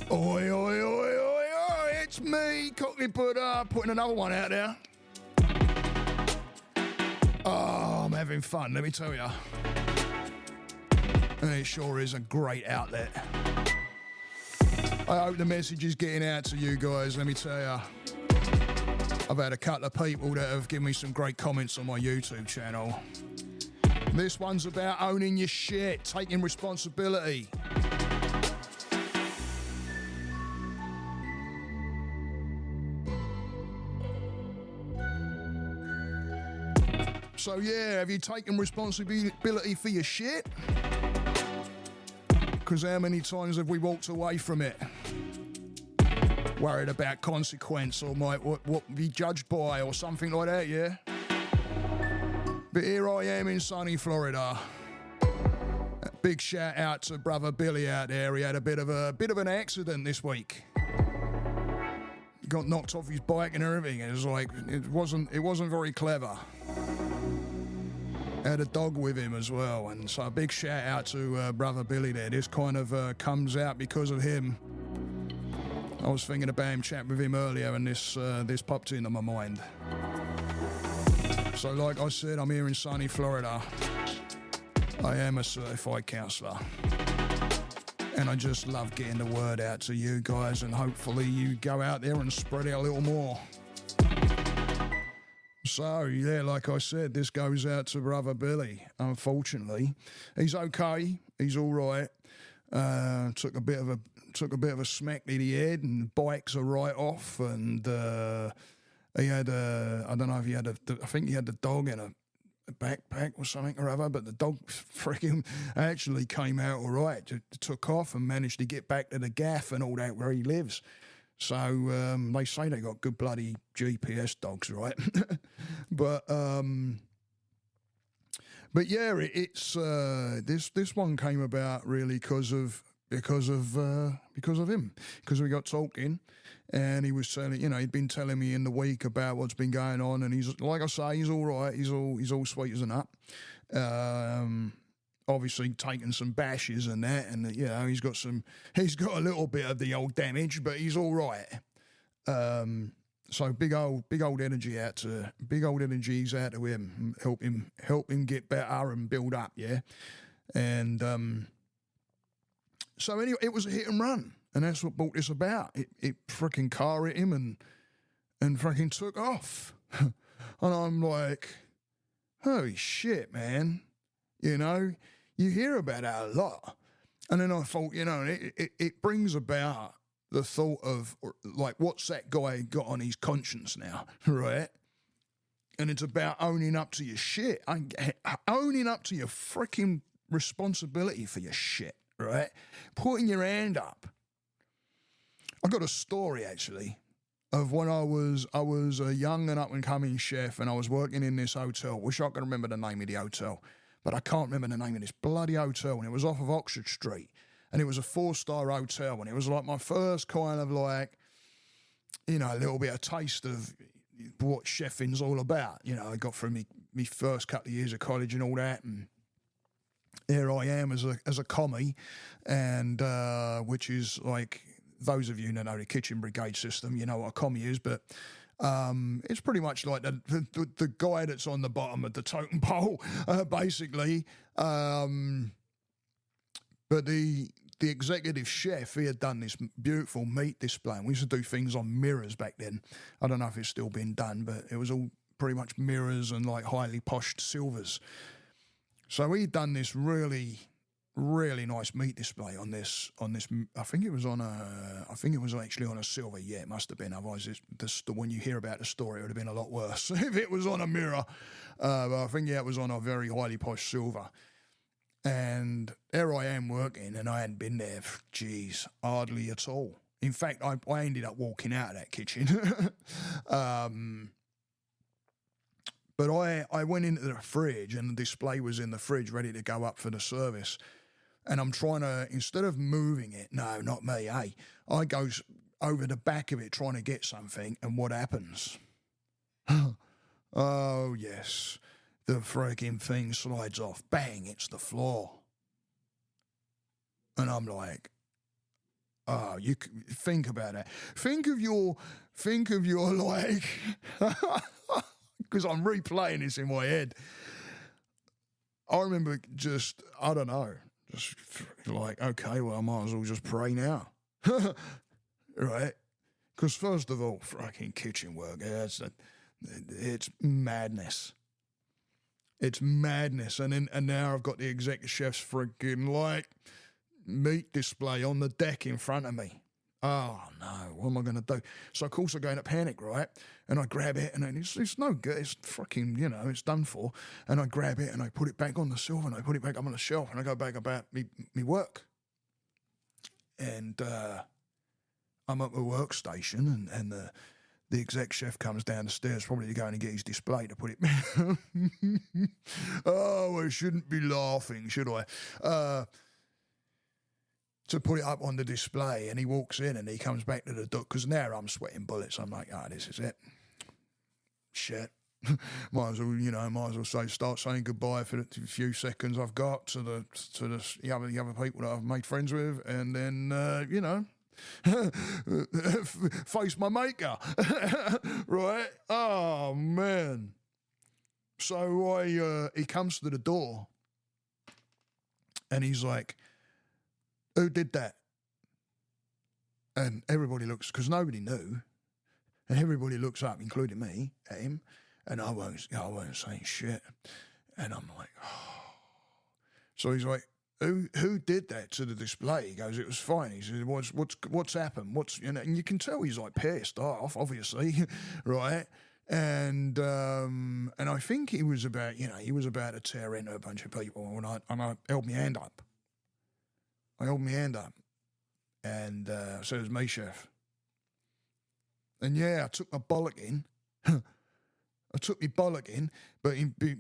Oi, oi, oi, oi, oi, it's me, Cockney, putting another one out there. Oh, I'm having fun, let me tell you. And it sure is a great outlet. I hope the message is getting out to you guys, let me tell you. I've had a couple of people that have given me some great comments on my YouTube channel. This one's about owning your shit, taking responsibility. So yeah, have you taken responsibility for your shit? Because how many times have we walked away from it? Worried about consequence or might what be judged by or something like that, yeah? But here I am in sunny Florida. Big shout out to brother Billy out there. He had a bit of an accident this week. Got knocked off his bike and everything. It was like it wasn't very clever. Had a dog with him as well, and so a big shout out to brother Billy there. This kind of comes out because of him. I was thinking about him, chatting with him earlier, and this popped into my mind. So like I said, I'm here in sunny Florida. I am a certified counsellor, and I just love getting the word out to you guys, and hopefully you go out there and spread it a little more. So, yeah, like I said, this goes out to brother Billy. Unfortunately, he's okay. He's all right. Took a bit of a smack to the head, and the bikes are right off. And he had I don't know if he had I think he had the dog in a backpack or something or other. But the dog freaking actually came out all right. Took off and managed to get back to the gaff and all that where he lives. So they say they got good bloody GPS dogs, right? But yeah, it's this one came about really because of him, because we got talking, and he was telling, he'd been telling me in the week about what's been going on, and he's, like I say, he's all right, he's all sweet as a nut. Obviously taken some bashes and that, and he's got a little bit of the old damage, but he's all right. So big old energies out to him, help him get better and build up, yeah. And so anyway, it was a hit and run, and that's what brought this about. It freaking car hit him and freaking took off, and I'm like, holy shit, man, You hear about that a lot. And then I thought, it brings about the thought of, like, what's that guy got on his conscience now, right? And it's about owning up to your shit. Owning up to your freaking responsibility for your shit, right? Putting your hand up. I got a story, actually, of when I was a young and up-and-coming chef, and I was working in this hotel. Wish I could remember the name of the hotel. But I can't remember the name of this bloody hotel, and it was off of Oxford Street, and it was a 4-star hotel, and it was like my first kind of like, a little bit of taste of what chefing's all about. I got through me first couple of years of college and all that, and here I am as a commie, and which is like, those of you who know the kitchen brigade system, you know what a commie is, but it's pretty much like the guy that's on the bottom of the totem pole, basically. But the executive chef, he had done this beautiful meat display. And we used to do things on mirrors back then. I don't know if it's still been done, but it was all pretty much mirrors and like highly poshed silvers. So he'd done this really, really nice meat display on this. I think it was actually on a silver. Yeah, it must have been. Otherwise, when you hear about the story, it would have been a lot worse if it was on a mirror. But I think it was on a very highly polished silver. And there I am working, and I hadn't been there, hardly at all. In fact, I ended up walking out of that kitchen. But I went into the fridge, and the display was in the fridge ready to go up for the service. And I'm trying to, instead of moving it, no, not me, hey, I go over the back of it trying to get something, and what happens? Oh, yes, the freaking thing slides off. Bang, it's the floor. And I'm like, Oh, think about that. Think of your like, because I'm replaying this in my head. I remember just, I don't know, just like, okay, well, I might as well just pray now. Right? Because first of all, fucking kitchen work, it's madness. It's madness. And now I've got the executive chef's freaking like meat display on the deck in front of me. Oh no, what am I going to do? So of course I go into panic, right? And I grab it and it's no good. It's fucking, it's done for. And I grab it and I put it back on the shelf and I put it back up on the shelf and I go back about me work. And I'm at my workstation and the exec chef comes down the stairs, probably to go and get his display to put it. Oh, I shouldn't be laughing, should I? To put it up on the display, and he walks in and he comes back to the door, because now I'm sweating bullets. I'm like, this is it. Shit. might as well start saying goodbye for the few seconds I've got to the other people that I've made friends with, and then face my maker. Right? Oh man. So he comes to the door and he's like, who did that? And everybody looks, because nobody knew, and everybody looks up, including me, at him, and I won't say shit. And I'm like, oh. So he's like, who did that to the display? He goes, it was fine. He said, what's happened? And you can tell he's like pissed off, obviously, right? And I think he was about to tear into a bunch of people, and I held my hand up. And so it was me, chef. And yeah, I took my bollock in. But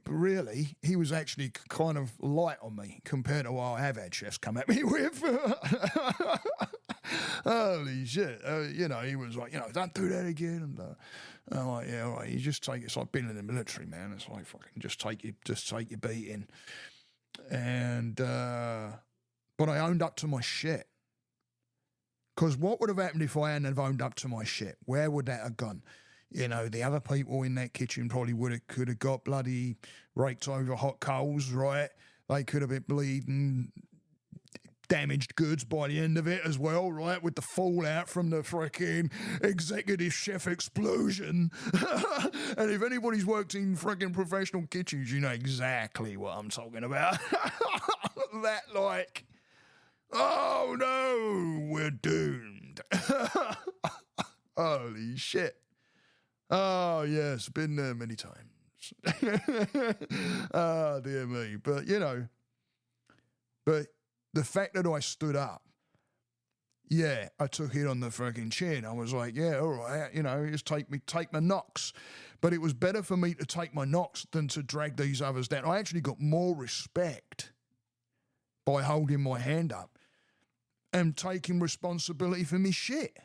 really, he was actually kind of light on me compared to what I have had chefs come at me with. Holy shit. He was like, don't do that again. And I'm like, yeah, all right, you just take it. It's like being in the military, man. It's like fucking just take your beating. And, but I owned up to my shit. Because what would have happened if I hadn't have owned up to my shit? Where would that have gone? The other people in that kitchen probably could have got bloody raked over hot coals, right? They could have been bleeding damaged goods by the end of it as well, right? With the fallout from the freaking executive chef explosion. And if anybody's worked in freaking professional kitchens, you know exactly what I'm talking about. That like, oh no, we're doomed. Holy shit. Oh yes, been there many times. Oh dear me. But the fact that I stood up, yeah, I took it on the fucking chin. I was like, yeah, all right, just take my knocks. But it was better for me to take my knocks than to drag these others down. I actually got more respect by holding my hand up and taking responsibility for me shit.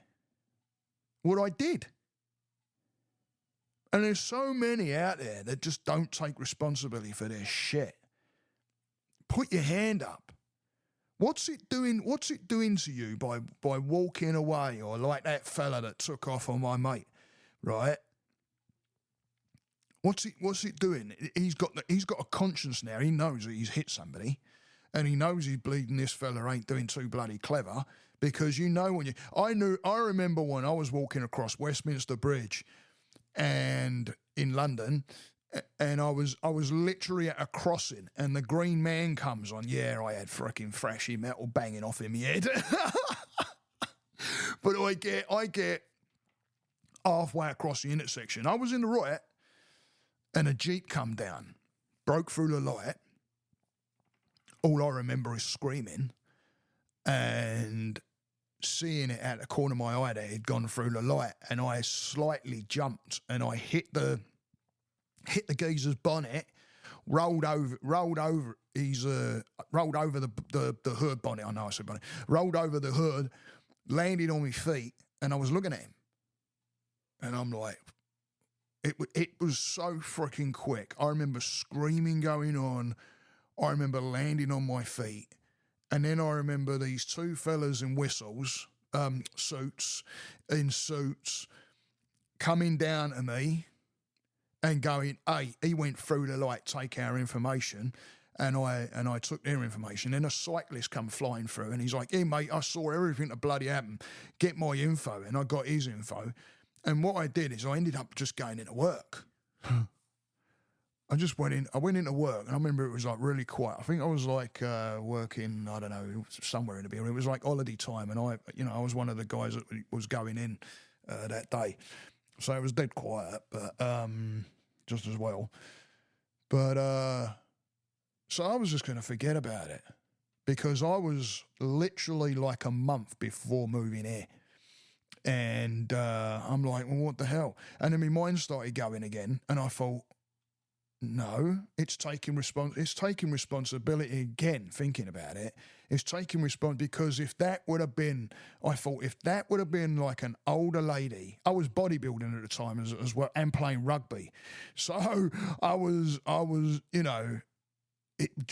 What I did. And there's so many out there that just don't take responsibility for their shit. Put your hand up. What's it doing to you by walking away, or like that fella that took off on my mate, right? What's it doing? He's got a conscience now. He knows that he's hit somebody, and he knows he's bleeding. This fella ain't doing too bloody clever, because I remember when I was walking across Westminster Bridge, and in London, and I was literally at a crossing, and the Green Man comes on. Yeah, I had freaking thrashy metal banging off in my head. But I get halfway across the intersection. I was in the right, and a Jeep come down, broke through the light. All I remember is screaming and seeing it out the corner of my eye that it had gone through the light, and I slightly jumped and I hit the geezer's bonnet, rolled over the hood bonnet. I know I said bonnet. Rolled over the hood, landed on my feet, and I was looking at him, and I'm like, it was so freaking quick. I remember screaming going on. I remember landing on my feet. And then I remember these two fellas in whistles suits, coming down to me and going, hey, he went through to like take our information. And I took their information. Then a cyclist come flying through and he's like, hey, mate, I saw everything that bloody happened. Get my info. And I got his info. And what I did is I ended up just going into work. I went into work, and I remember it was like really quiet. I think I was like working, I don't know, somewhere in the building. It was like holiday time, and I was one of the guys that was going in that day. So it was dead quiet, but just as well. But so I was just going to forget about it because I was literally like a month before moving here. And I'm like, well, what the hell? And then my mind started going again, and I thought, no, it's taking responsibility again, thinking about it. It's taking because if that would have been, I thought, if that would have been like an older lady, I was bodybuilding at the time as well and playing rugby. So I was,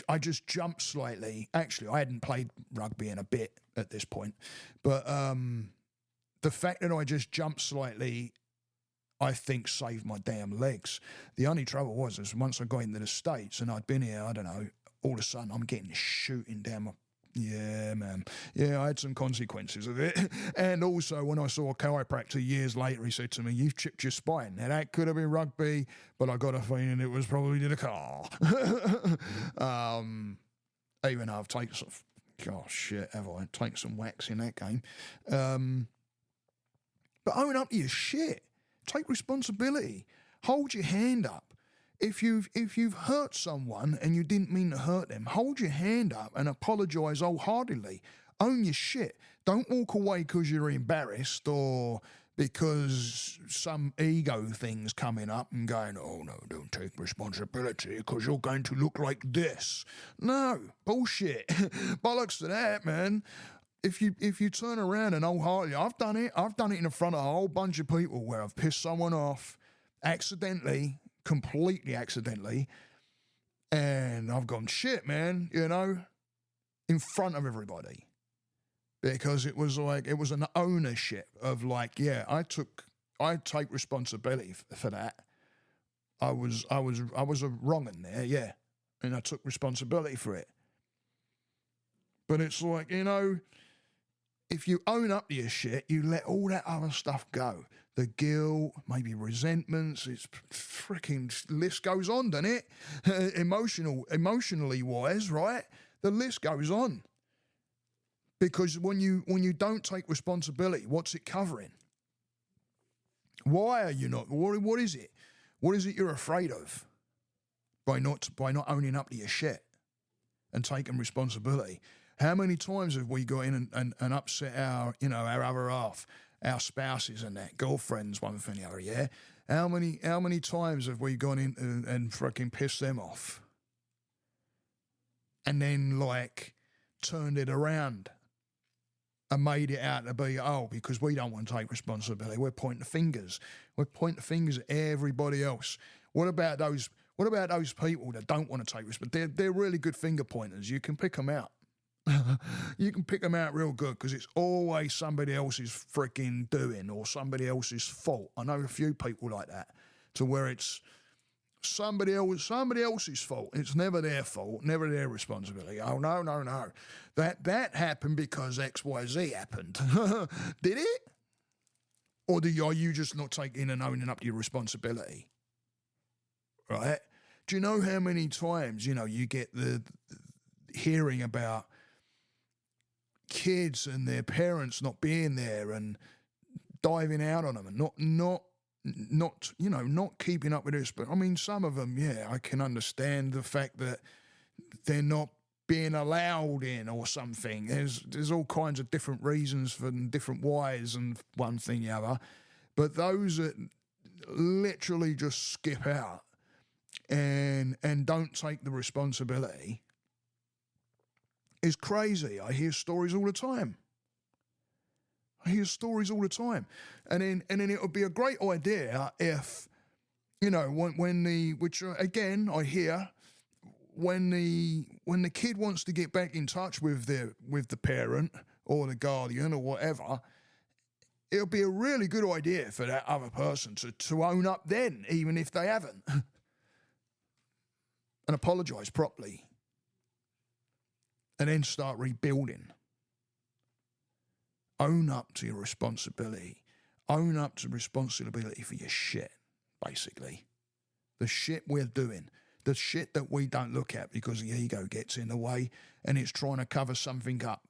I just jumped slightly. Actually, I hadn't played rugby in a bit at this point, but the fact that I just jumped slightly, I think, saved my damn legs. The only trouble was once I got into the States and I'd been here, I don't know, all of a sudden I'm getting shooting down my... Yeah, man. Yeah, I had some consequences of it. And also, when I saw a chiropractor years later, he said to me, you've chipped your spine. Now, that could have been rugby, but I got a feeling it was probably in the car. Even though I've taken some... Gosh, shit, have I taken some whacks in that game? But own up to your shit. Take responsibility. Hold your hand up. If you've hurt someone and you didn't mean to hurt them, hold your hand up and apologise wholeheartedly. Own your shit. Don't walk away because you're embarrassed or because some ego thing's coming up and going, oh no, don't take responsibility because you're going to look like this. No, bullshit. Bollocks to that, man. If you turn around and wholeheartedly, I've done it in front of a whole bunch of people where I've pissed someone off accidentally, completely accidentally, and I've gone, shit, man, in front of everybody. Because it was an ownership of like, yeah, I take responsibility for that. I was a wrong in there, yeah. And I took responsibility for it. But it's like, if you own up to your shit, you let all that other stuff go. The guilt, maybe resentments, it's freaking list goes on, doesn't it? Emotionally wise, right? The list goes on. Because when you don't take responsibility, what's it covering? Why are you not? What is it? What is it you're afraid of? By not owning up to your shit and taking responsibility. How many times have we got in and upset our other half, our spouses and that, girlfriends, one thing or the other, yeah? How many times have we gone in and fucking pissed them off? And then, like, turned it around and made it out to be, because we don't want to take responsibility. We're pointing fingers. We're pointing fingers at everybody else. What about those people that don't want to take responsibility? They're really good finger pointers. You can pick them out. You can pick them out real good because it's always somebody else's freaking doing or somebody else's fault. I know a few people like that, to where it's somebody else's fault. It's never their fault, never their responsibility. Oh no. That happened because XYZ happened. Did it? Or are you just not taking and owning up to your responsibility? Right? Do you know how many times, you get the hearing about kids and their parents not being there and diving out on them and not keeping up with this? But I mean, some of them, yeah, I can understand the fact that they're not being allowed in or something. There's all kinds of different reasons for different whys and one thing the other. But those that literally just skip out and don't take the responsibility is crazy. I hear stories all the time. And then it would be a great idea if, which again I hear, when the kid wants to get back in touch with the parent or the Guardian or whatever, it'll be a really good idea for that other person to own up then, even if they haven't, and apologise properly, and then start rebuilding. Own up to your responsibility. Own up to responsibility for your shit, basically. The shit we're doing. The shit that we don't look at because the ego gets in the way and it's trying to cover something up.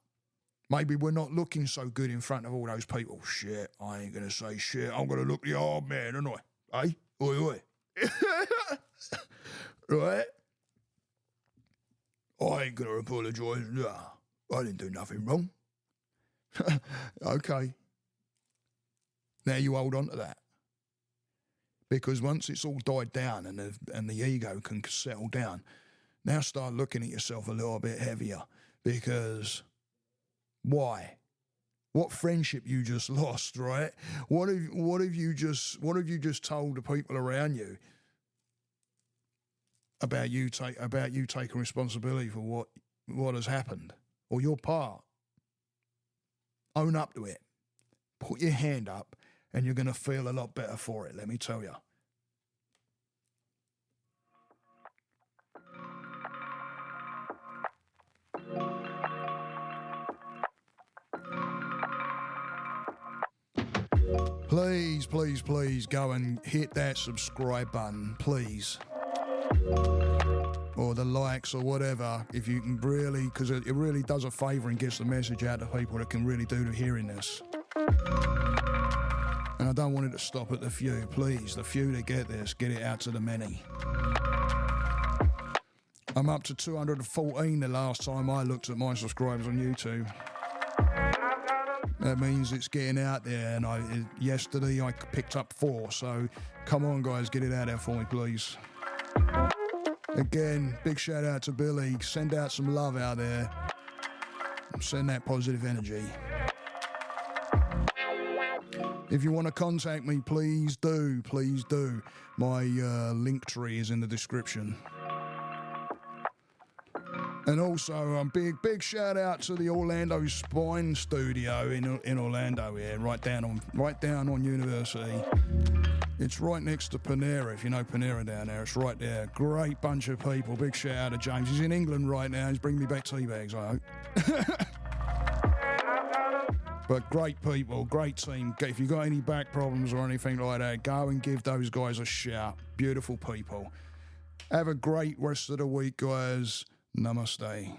Maybe we're not looking so good in front of all those people. Shit, I ain't going to say shit. I'm going to look the old man, aren't I? Eh? Oi, oi. Right? I ain't going to apologise. Nah, I didn't do nothing wrong. Okay. Now you hold on to that. Because once it's all died down and the ego can settle down, now start looking at yourself a little bit heavier. Because why? What friendship you just lost, right? What have you just told the people around you about you taking responsibility for what has happened or your part? Own up to it. Put your hand up. And you're going to feel a lot better for it, let me tell you. Please, please, please go and hit that subscribe button, please. Or the likes or whatever, if you can really, because it really does a favour and gets the message out to people that can really do the hearing this. And I don't want it to stop at the few. Please, the few that get this, get it out to the many. I'm up to 214 the last time I looked at my subscribers on YouTube. That means it's getting out there, and yesterday I picked up 4, so come on guys, get it out there for me, please. Again, big shout out to Billy. Send out some love out there. Send that positive energy. If you want to contact me, please do. Please do. My link tree is in the description. And also, a big shout out to the Orlando Spine Studio in Orlando here, right down on University. It's right next to Panera, if you know Panera down there. It's right there. Great bunch of people. Big shout out to James. He's in England right now. He's bringing me back tea bags, I hope. But great people, great team. If you've got any back problems or anything like that, go and give those guys a shout. Beautiful people. Have a great rest of the week, guys. Namaste.